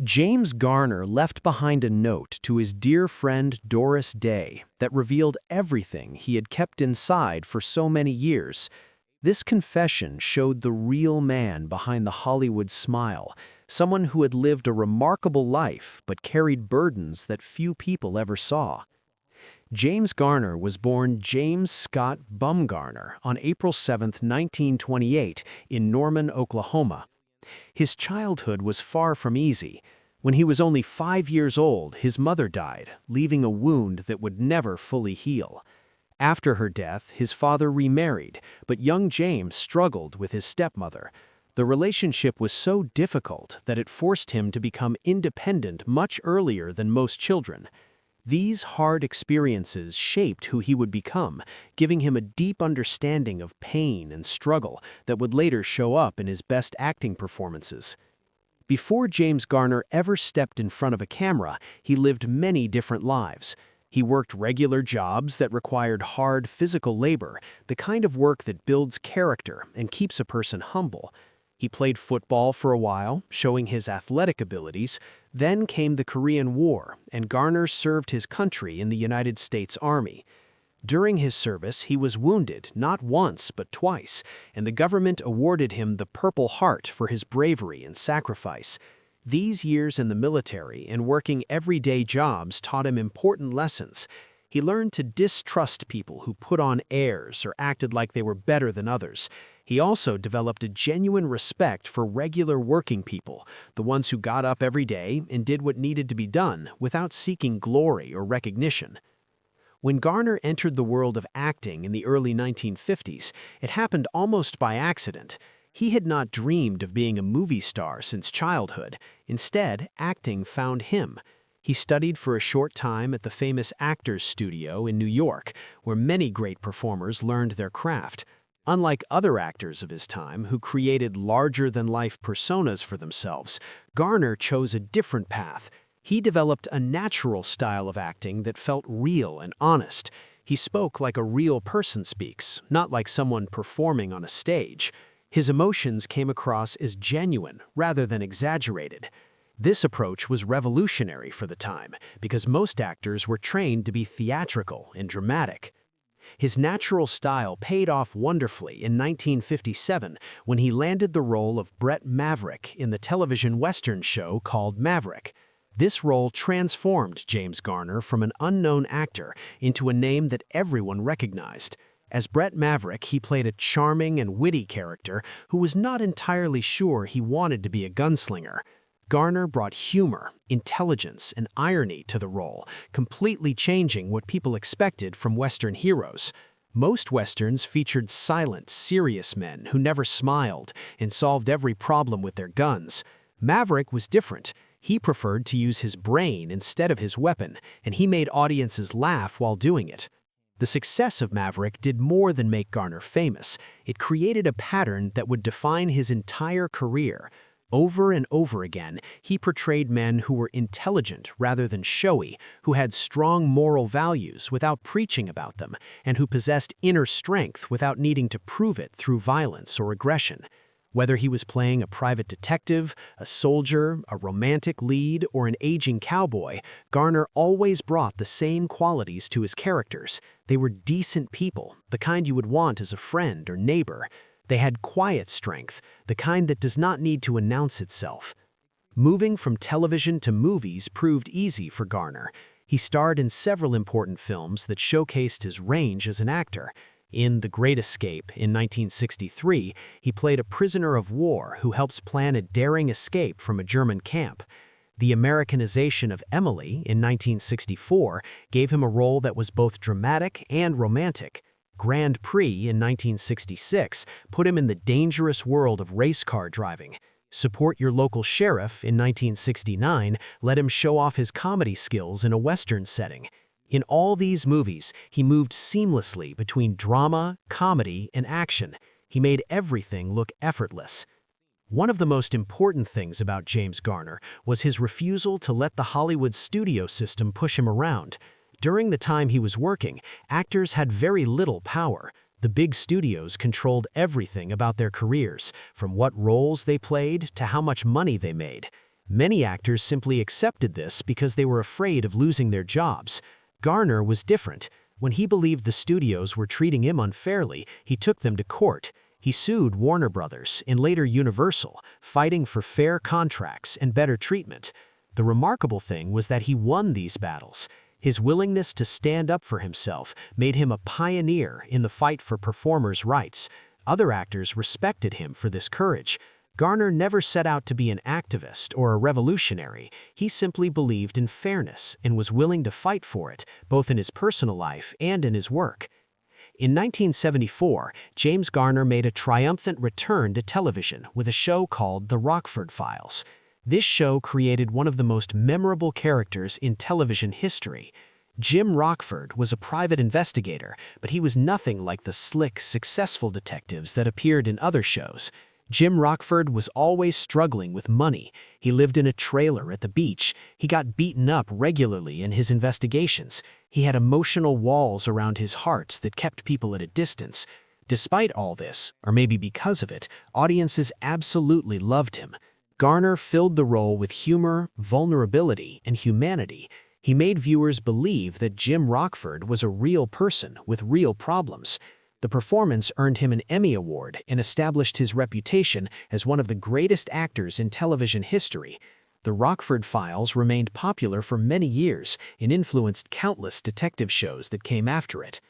James Garner left behind a note to his dear friend Doris Day that revealed everything he had kept inside for so many years. This confession showed the real man behind the Hollywood smile, someone who had lived a remarkable life but carried burdens that few people ever saw. James Garner was born James Scott Bumgarner on April 7, 1928, in Norman, Oklahoma. His childhood was far from easy. When he was only 5 years old, his mother died, leaving a wound that would never fully heal. After her death, his father remarried, but young James struggled with his stepmother. The relationship was so difficult that it forced him to become independent much earlier than most children. These hard experiences shaped who he would become, giving him a deep understanding of pain and struggle that would later show up in his best acting performances. Before James Garner ever stepped in front of a camera, he lived many different lives. He worked regular jobs that required hard physical labor, the kind of work that builds character and keeps a person humble. He played football for a while, showing his athletic abilities. Then came the Korean War, and Garner served his country in the United States Army. During his service, he was wounded not once but twice, and the government awarded him the Purple Heart for his bravery and sacrifice. These years in the military and working everyday jobs taught him important lessons. He learned to distrust people who put on airs or acted like they were better than others. He also developed a genuine respect for regular working people, the ones who got up every day and did what needed to be done without seeking glory or recognition. When Garner entered the world of acting in the early 1950s, it happened almost by accident. He had not dreamed of being a movie star since childhood. Instead, acting found him. He studied for a short time at the famous Actors Studio in New York, where many great performers learned their craft. Unlike other actors of his time who created larger-than-life personas for themselves, Garner chose a different path. He developed a natural style of acting that felt real and honest. He spoke like a real person speaks, not like someone performing on a stage. His emotions came across as genuine rather than exaggerated. This approach was revolutionary for the time because most actors were trained to be theatrical and dramatic. His natural style paid off wonderfully in 1957 when he landed the role of Brett Maverick in the television Western show called Maverick. This role transformed James Garner from an unknown actor into a name that everyone recognized. As Brett Maverick, he played a charming and witty character who was not entirely sure he wanted to be a gunslinger. Garner brought humor, intelligence, and irony to the role, completely changing what people expected from Western heroes. Most Westerns featured silent, serious men who never smiled and solved every problem with their guns. Maverick was different. He preferred to use his brain instead of his weapon, and he made audiences laugh while doing it. The success of Maverick did more than make Garner famous. It created a pattern that would define his entire career. Over and over again, he portrayed men who were intelligent rather than showy, who had strong moral values without preaching about them, and who possessed inner strength without needing to prove it through violence or aggression. Whether he was playing a private detective, a soldier, a romantic lead, or an aging cowboy, Garner always brought the same qualities to his characters. They were decent people, the kind you would want as a friend or neighbor. They had quiet strength, the kind that does not need to announce itself. Moving from television to movies proved easy for Garner. He starred in several important films that showcased his range as an actor. In The Great Escape in 1963, he played a prisoner of war who helps plan a daring escape from a German camp. The Americanization of Emily in 1964 gave him a role that was both dramatic and romantic. Grand Prix in 1966 put him in the dangerous world of race car driving. Support Your Local Sheriff in 1969 let him show off his comedy skills in a Western setting. In all these movies, he moved seamlessly between drama, comedy, and action. He made everything look effortless. One of the most important things about James Garner was his refusal to let the Hollywood studio system push him around. During the time he was working, actors had very little power. The big studios controlled everything about their careers, from what roles they played to how much money they made. Many actors simply accepted this because they were afraid of losing their jobs. Garner was different. When he believed the studios were treating him unfairly, he took them to court. He sued Warner Brothers and later Universal, fighting for fair contracts and better treatment. The remarkable thing was that he won these battles. His willingness to stand up for himself made him a pioneer in the fight for performers' rights. Other actors respected him for this courage. Garner never set out to be an activist or a revolutionary. He simply believed in fairness and was willing to fight for it, both in his personal life and in his work. In 1974, James Garner made a triumphant return to television with a show called The Rockford Files. This show created one of the most memorable characters in television history. Jim Rockford was a private investigator, but he was nothing like the slick, successful detectives that appeared in other shows. Jim Rockford was always struggling with money. He lived in a trailer at the beach. He got beaten up regularly in his investigations. He had emotional walls around his heart that kept people at a distance. Despite all this, or maybe because of it, audiences absolutely loved him. Garner filled the role with humor, vulnerability, and humanity. He made viewers believe that Jim Rockford was a real person with real problems. The performance earned him an Emmy Award and established his reputation as one of the greatest actors in television history. The Rockford Files remained popular for many years and influenced countless detective shows that came after it.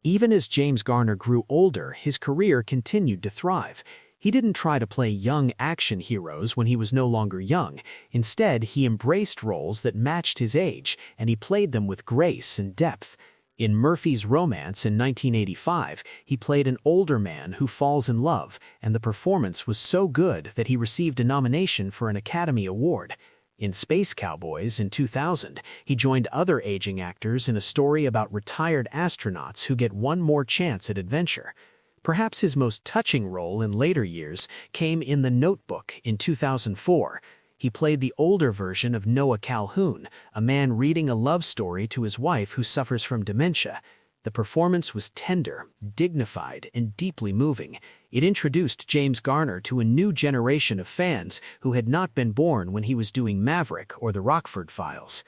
Even as James Garner grew older, his career continued to thrive. He didn't try to play young action heroes when he was no longer young. Instead, he embraced roles that matched his age, and he played them with grace and depth. In Murphy's Romance in 1985, he played an older man who falls in love, and the performance was so good that he received a nomination for an Academy Award. In Space Cowboys in 2000, he joined other aging actors in a story about retired astronauts who get one more chance at adventure. Perhaps his most touching role in later years came in The Notebook in 2004. He played the older version of Noah Calhoun, a man reading a love story to his wife who suffers from dementia. The performance was tender, dignified, and deeply moving. It introduced James Garner to a new generation of fans who had not been born when he was doing Maverick or The Rockford Files.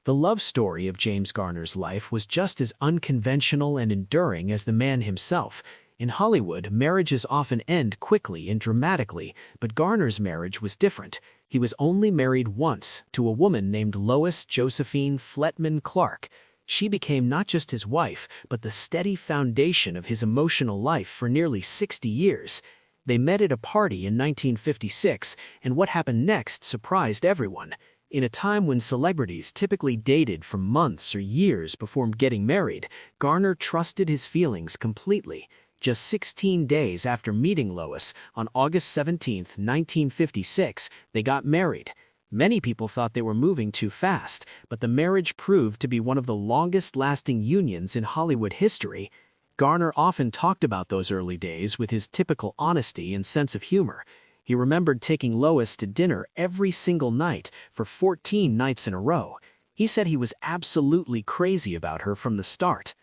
The love story of James Garner's life was just as unconventional and enduring as the man himself. In Hollywood, marriages often end quickly and dramatically, but Garner's marriage was different. He was only married once, to a woman named Lois Josephine Fletman Clark. She became not just his wife, but the steady foundation of his emotional life for nearly 60 years. They met at a party in 1956, and what happened next surprised everyone. In a time when celebrities typically dated for months or years before getting married, Garner trusted his feelings completely. Just 16 days after meeting Lois, on August 17, 1956, they got married. Many people thought they were moving too fast, but the marriage proved to be one of the longest-lasting unions in Hollywood history. Garner often talked about those early days with his typical honesty and sense of humor. He remembered taking Lois to dinner every single night for 14 nights in a row. He said he was absolutely crazy about her from the start.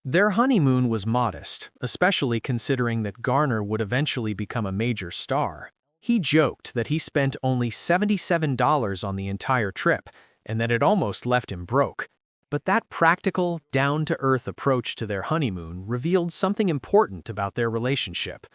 Their honeymoon was modest, especially considering that Garner would eventually become a major star. He joked that he spent only $77 on the entire trip, and that it almost left him broke. But that practical, down-to-earth approach to their honeymoon revealed something important about their relationship.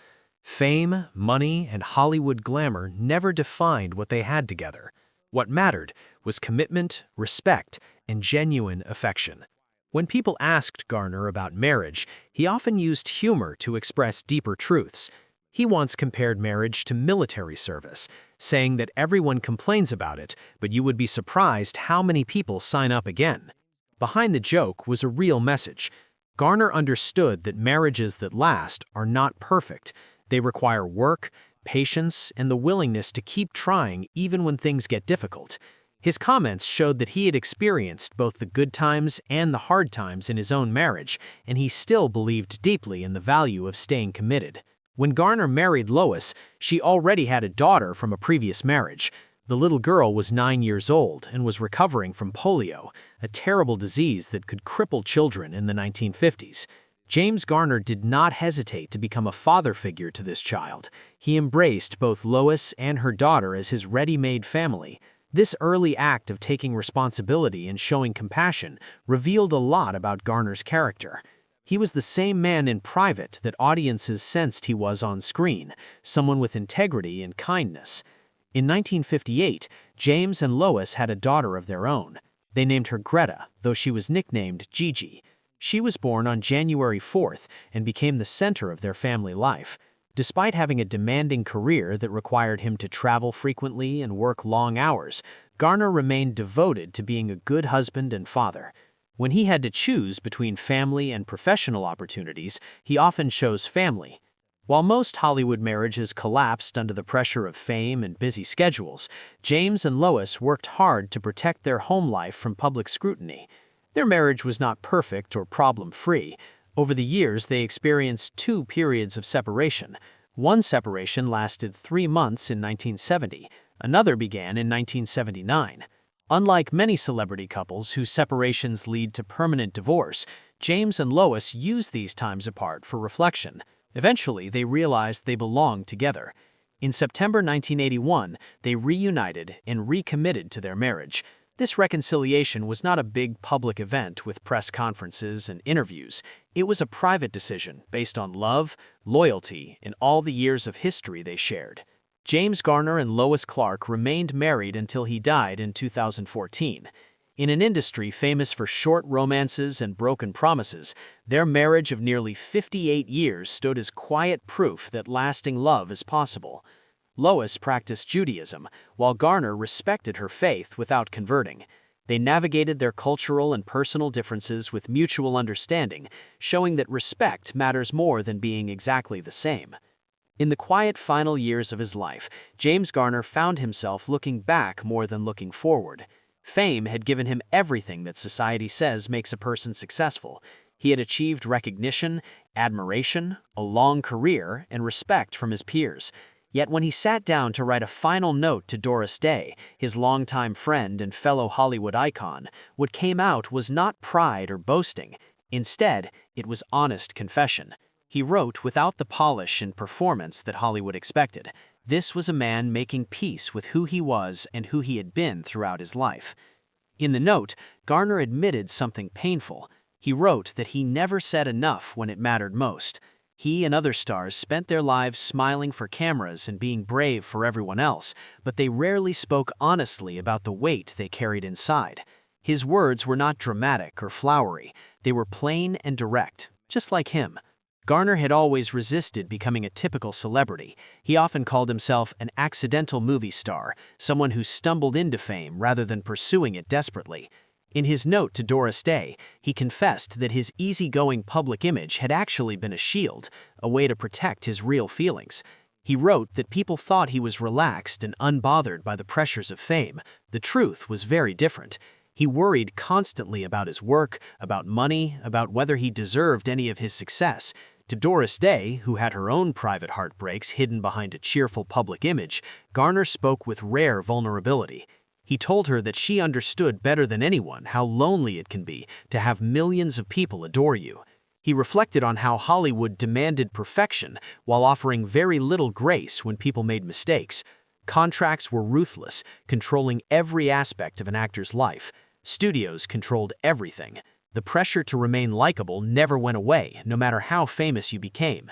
Fame, money, and Hollywood glamour never defined what they had together. What mattered was commitment, respect, and genuine affection. When people asked Garner about marriage, he often used humor to express deeper truths. He once compared marriage to military service, saying that everyone complains about it, but you would be surprised how many people sign up again. Behind the joke was a real message. Garner understood that marriages that last are not perfect. They require work, patience, and the willingness to keep trying even when things get difficult. His comments showed that he had experienced both the good times and the hard times in his own marriage, and he still believed deeply in the value of staying committed. When Garner married Lois, she already had a daughter from a previous marriage. The little girl was 9 years old and was recovering from polio, a terrible disease that could cripple children in the 1950s. James Garner did not hesitate to become a father figure to this child. He embraced both Lois and her daughter as his ready-made family. This early act of taking responsibility and showing compassion revealed a lot about Garner's character. He was the same man in private that audiences sensed he was on screen, someone with integrity and kindness. In 1958, James and Lois had a daughter of their own. They named her Greta, though she was nicknamed Gigi. She was born on January 4th and became the center of their family life. Despite having a demanding career that required him to travel frequently and work long hours, Garner remained devoted to being a good husband and father. When he had to choose between family and professional opportunities, he often chose family. While most Hollywood marriages collapsed under the pressure of fame and busy schedules, James and Lois worked hard to protect their home life from public scrutiny. Their marriage was not perfect or problem-free. Over the years, they experienced two periods of separation. One separation lasted 3 months in 1970. Another began in 1979. Unlike many celebrity couples whose separations lead to permanent divorce, James and Lois used these times apart for reflection. Eventually, they realized they belonged together. In September 1981, they reunited and recommitted to their marriage. This reconciliation was not a big public event with press conferences and interviews. It was a private decision based on love, loyalty, and all the years of history they shared. James Garner and Lois Clark remained married until he died in 2014. In an industry famous for short romances and broken promises, their marriage of nearly 58 years stood as quiet proof that lasting love is possible. Lois practiced Judaism, while Garner respected her faith without converting. They navigated their cultural and personal differences with mutual understanding, showing that respect matters more than being exactly the same. In the quiet final years of his life, James Garner found himself looking back more than looking forward. Fame had given him everything that society says makes a person successful. He had achieved recognition, admiration, a long career, and respect from his peers. Yet when he sat down to write a final note to Doris Day, his longtime friend and fellow Hollywood icon, what came out was not pride or boasting. Instead, it was honest confession. He wrote without the polish and performance that Hollywood expected. This was a man making peace with who he was and who he had been throughout his life. In the note, Garner admitted something painful. He wrote that he never said enough when it mattered most. He and other stars spent their lives smiling for cameras and being brave for everyone else, but they rarely spoke honestly about the weight they carried inside. His words were not dramatic or flowery. They were plain and direct, just like him. Garner had always resisted becoming a typical celebrity. He often called himself an accidental movie star, someone who stumbled into fame rather than pursuing it desperately. In his note to Doris Day, he confessed that his easygoing public image had actually been a shield, a way to protect his real feelings. He wrote that people thought he was relaxed and unbothered by the pressures of fame. The truth was very different. He worried constantly about his work, about money, about whether he deserved any of his success. To Doris Day, who had her own private heartbreaks hidden behind a cheerful public image, Garner spoke with rare vulnerability. He told her that she understood better than anyone how lonely it can be to have millions of people adore you. He reflected on how Hollywood demanded perfection while offering very little grace when people made mistakes. Contracts were ruthless, controlling every aspect of an actor's life. Studios controlled everything. The pressure to remain likable never went away, no matter how famous you became.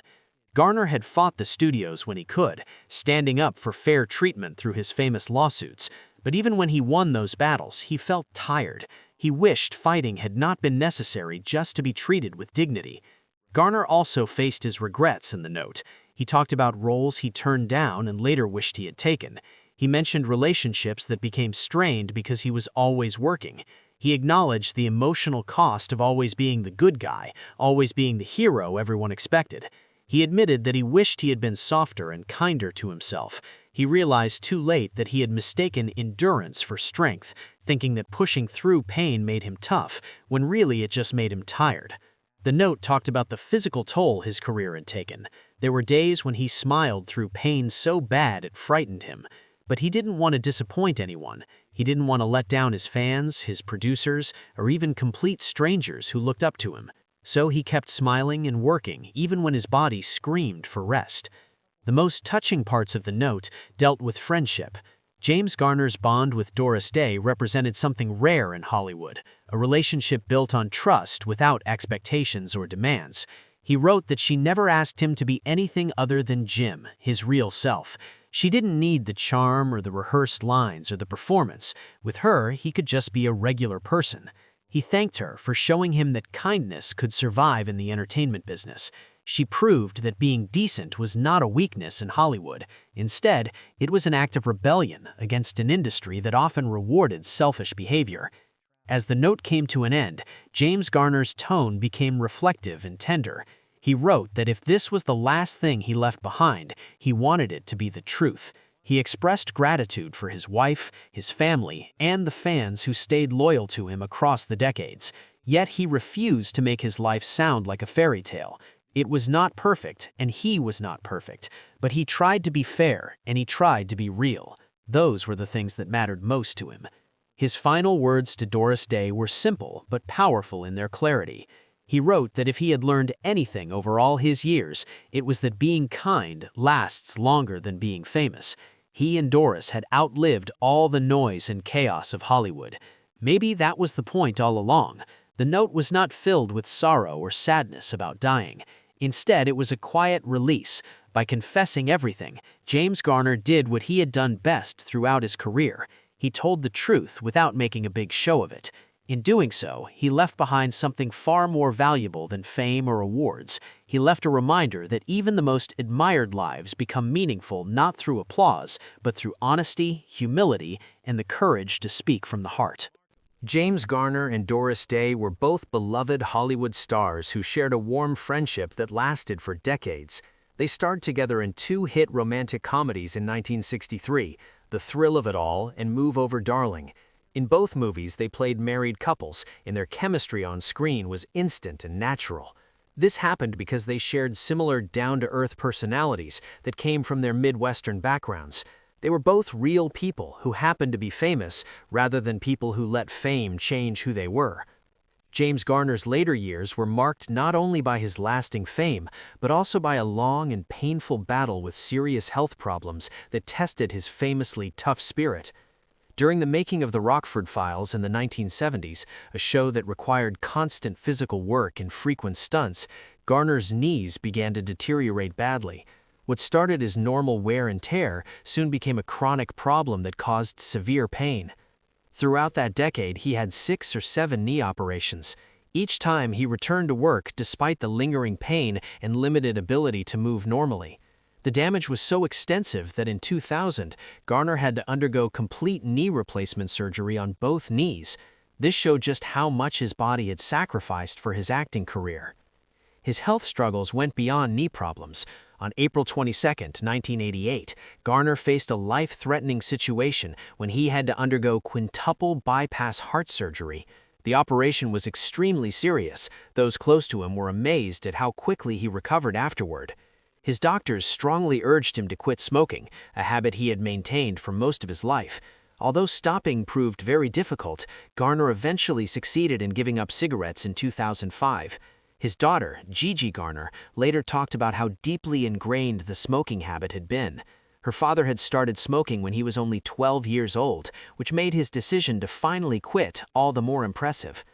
Garner had fought the studios when he could, standing up for fair treatment through his famous lawsuits. But even when he won those battles, he felt tired. He wished fighting had not been necessary just to be treated with dignity. Garner also faced his regrets in the note. He talked about roles he turned down and later wished he had taken. He mentioned relationships that became strained because he was always working. He acknowledged the emotional cost of always being the good guy, always being the hero everyone expected. He admitted that he wished he had been softer and kinder to himself. He realized too late that he had mistaken endurance for strength, thinking that pushing through pain made him tough, when really it just made him tired. The note talked about the physical toll his career had taken. There were days when he smiled through pain so bad it frightened him. But he didn't want to disappoint anyone. He didn't want to let down his fans, his producers, or even complete strangers who looked up to him. So he kept smiling and working, even when his body screamed for rest. The most touching parts of the note dealt with friendship. James Garner's bond with Doris Day represented something rare in Hollywood, a relationship built on trust without expectations or demands. He wrote that she never asked him to be anything other than Jim, his real self. She didn't need the charm or the rehearsed lines or the performance. With her, he could just be a regular person. He thanked her for showing him that kindness could survive in the entertainment business. She proved that being decent was not a weakness in Hollywood. Instead, it was an act of rebellion against an industry that often rewarded selfish behavior. As the note came to an end, James Garner's tone became reflective and tender. He wrote that if this was the last thing he left behind, he wanted it to be the truth. He expressed gratitude for his wife, his family, and the fans who stayed loyal to him across the decades. Yet he refused to make his life sound like a fairy tale. It was not perfect, and he was not perfect, but he tried to be fair, and he tried to be real. Those were the things that mattered most to him. His final words to Doris Day were simple but powerful in their clarity. He wrote that if he had learned anything over all his years, it was that being kind lasts longer than being famous. He and Doris had outlived all the noise and chaos of Hollywood. Maybe that was the point all along. The note was not filled with sorrow or sadness about dying. Instead, it was a quiet release. By confessing everything, James Garner did what he had done best throughout his career. He told the truth without making a big show of it. In doing so, he left behind something far more valuable than fame or awards. He left a reminder that even the most admired lives become meaningful not through applause, but through honesty, humility, and the courage to speak from the heart. James Garner and Doris Day were both beloved Hollywood stars who shared a warm friendship that lasted for decades. They starred together in two hit romantic comedies in 1963, The Thrill of It All and Move Over Darling. In both movies, they played married couples, and their chemistry on screen was instant and natural. This happened because they shared similar down-to-earth personalities that came from their Midwestern backgrounds. They were both real people who happened to be famous rather than people who let fame change who they were. James Garner's later years were marked not only by his lasting fame, but also by a long and painful battle with serious health problems that tested his famously tough spirit. During the making of the Rockford Files in the 1970s, a show that required constant physical work and frequent stunts, Garner's knees began to deteriorate badly. What started as normal wear and tear soon became a chronic problem that caused severe pain. Throughout that decade, he had 6 or 7 knee operations. Each time he returned to work despite the lingering pain and limited ability to move normally. The damage was so extensive that in 2000, Garner had to undergo complete knee replacement surgery on both knees. This showed just how much his body had sacrificed for his acting career. His health struggles went beyond knee problems. On April 22, 1988, Garner faced a life-threatening situation when he had to undergo quintuple bypass heart surgery. The operation was extremely serious. Those close to him were amazed at how quickly he recovered afterward. His doctors strongly urged him to quit smoking, a habit he had maintained for most of his life. Although stopping proved very difficult, Garner eventually succeeded in giving up cigarettes in 2005. His daughter, Gigi Garner, later talked about how deeply ingrained the smoking habit had been. Her father had started smoking when he was only 12 years old, which made his decision to finally quit all the more impressive.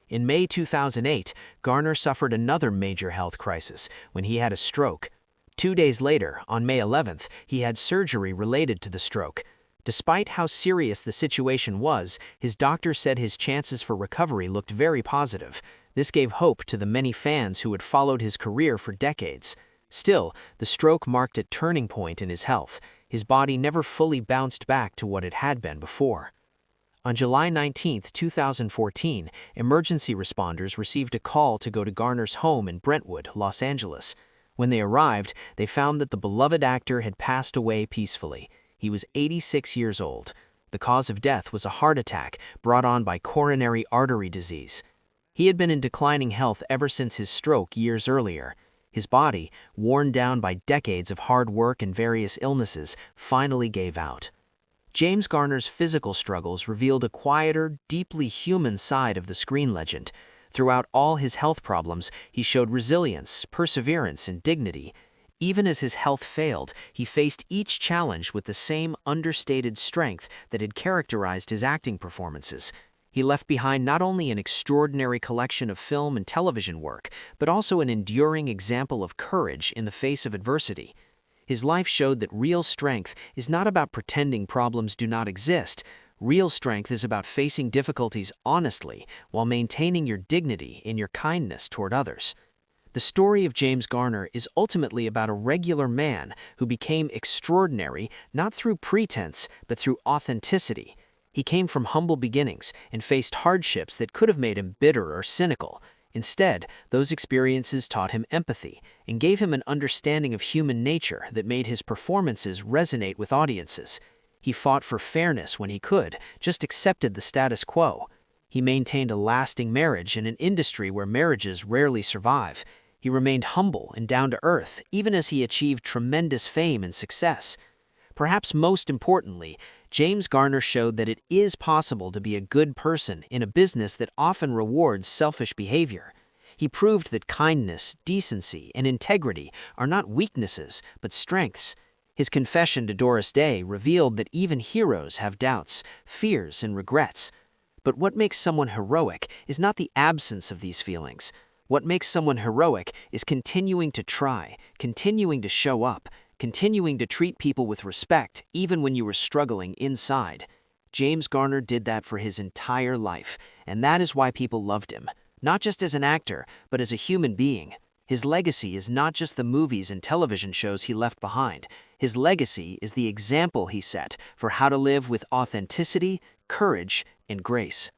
In May 2008, Garner suffered another major health crisis when he had a stroke. 2 days later, on May 11th, he had surgery related to the stroke. Despite how serious the situation was, his doctor said his chances for recovery looked very positive. This gave hope to the many fans who had followed his career for decades. Still, the stroke marked a turning point in his health. His body never fully bounced back to what it had been before. On July 19, 2014, emergency responders received a call to go to Garner's home in Brentwood, Los Angeles. When they arrived, they found that the beloved actor had passed away peacefully. He was 86 years old. The cause of death was a heart attack brought on by coronary artery disease. He had been in declining health ever since his stroke years earlier. His body, worn down by decades of hard work and various illnesses, finally gave out. James Garner's physical struggles revealed a quieter, deeply human side of the screen legend. Throughout all his health problems, he showed resilience, perseverance, and dignity. Even as his health failed, he faced each challenge with the same understated strength that had characterized his acting performances. He left behind not only an extraordinary collection of film and television work, but also an enduring example of courage in the face of adversity. His life showed that real strength is not about pretending problems do not exist. Real strength is about facing difficulties honestly while maintaining your dignity in your kindness toward others. The story of James Garner is ultimately about a regular man who became extraordinary not through pretense but through authenticity. He came from humble beginnings and faced hardships that could have made him bitter or cynical. Instead, those experiences taught him empathy and gave him an understanding of human nature that made his performances resonate with audiences. He fought for fairness when he could, just accepted the status quo. He maintained a lasting marriage in an industry where marriages rarely survive. He remained humble and down to earth, even as he achieved tremendous fame and success. Perhaps most importantly, James Garner showed that it is possible to be a good person in a business that often rewards selfish behavior. He proved that kindness, decency, and integrity are not weaknesses, but strengths. His confession to Doris Day revealed that even heroes have doubts, fears, and regrets. But what makes someone heroic is not the absence of these feelings. What makes someone heroic is continuing to try, continuing to show up, continuing to treat people with respect even when you were struggling inside. James Garner did that for his entire life, and that is why people loved him, not just as an actor, but as a human being. His legacy is not just the movies and television shows he left behind. His legacy is the example he set for how to live with authenticity, courage, and grace.